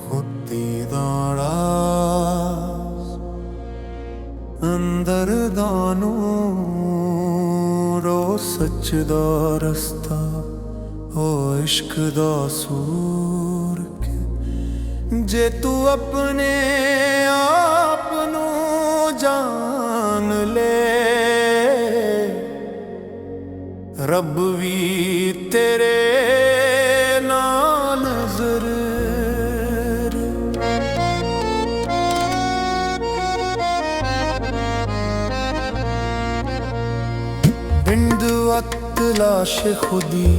खुदी दा राज अंदर दा नूर ओ सच दा रस्ता ओ इश्क दा सूर के जे तू अपने आप नू जान ले रब भी तेरे नाल जरूर। बिंद वक्त लाश खुदी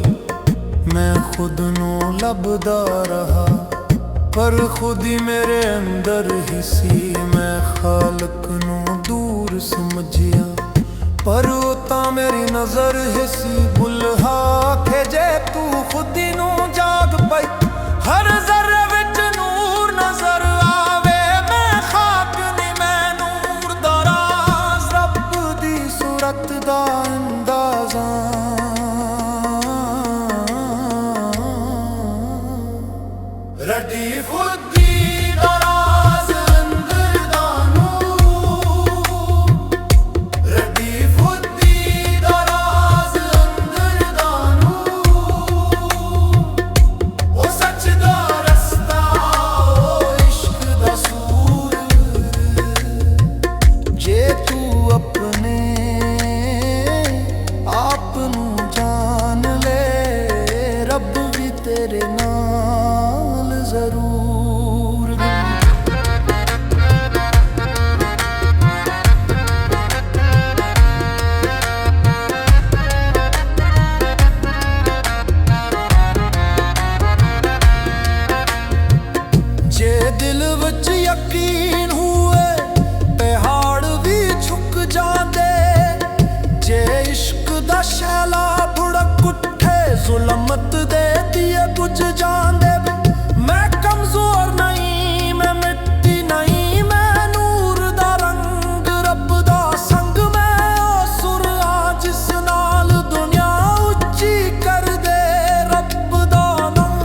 मैं खुद नू लभदा रहा पर खुदी मेरे अंदर ही सी। मैं खालक नू दूर समझिया पर उता मेरी नजर ही सी। बुल्हा के जे तू खुदी नू जाग पई हर जर्रे विच नूर नजर आवे। मैं खाक नी मैं नूर दा राज रब दी सूरत दा अंदाज़ा रडी खुदी दा राज अंदर दा नूर। रडी खुदी दा राज अंदर दा नूर ओ सच दा रस्ता ओ इश्क दा सूर। जे तू अपने आप नू जान ले रब भी तेरे नाल जरूर। जे दिल विच यकीन हुए पहाड़ भी झुक जांदे। जे इश्क दा शैला भुड़क उठे जुलमत दे दिए बुझ जांदे। मैं कमजोर नहीं मैं मिट्टी नहीं मैं नूर दा रंग रब दा संग। मैं ओ सुर आ जिस नाल दुनिया उच्ची कर दे रब दा नाम।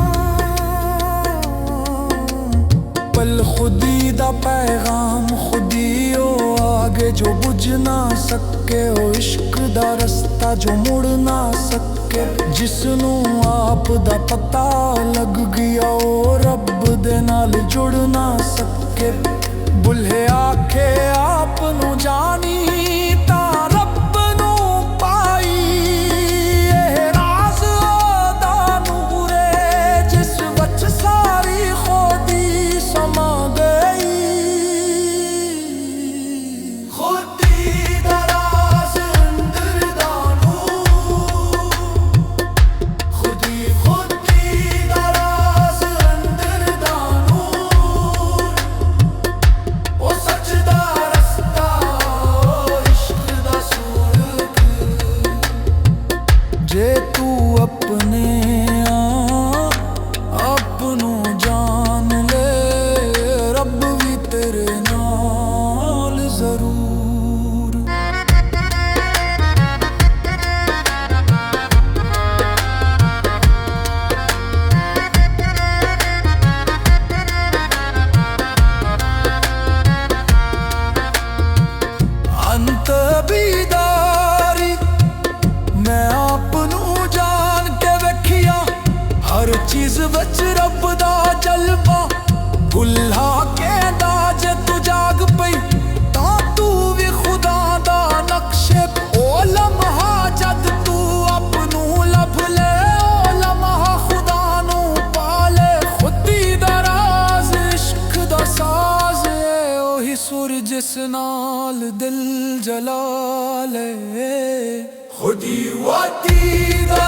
पल खुदी दा पैगाम खुदी ओ आगे जो बुझ ना सके। ओ इश्क दा रस्ता जो मुड़ ना सके। जिसनू आप दा पता लग गया ओ रब दे नाल जुड़ ना सके। बुल्हे आखे आप नू जानी ता रब नू पाई। एह राज दा नूर है जिस वच सारी खोदी समा गई। खुदी दा राज अंदर दा नूर। खुदी दा राज अंदर दा नूर ओ सच दा रस्ता ओ इश्क दा सूर। जे तू अपने आप नू जान ले रब भी तेरे नाल जरूर। अंत बीदारी मैं आप नू जान के वेखिया हर चीज विच रब दा जलवा। बुल्हा कहदा जे तू जाग पई तां तू भी खुदा दा नक्शे। ओ लम्हा जद तू अपनू लभ ले ओ लम्हा खुदा नू पाले। खुदी दा राज इश्क दा साज ओही सुर जिस नाल दिल जला ले। खुदी वादी दा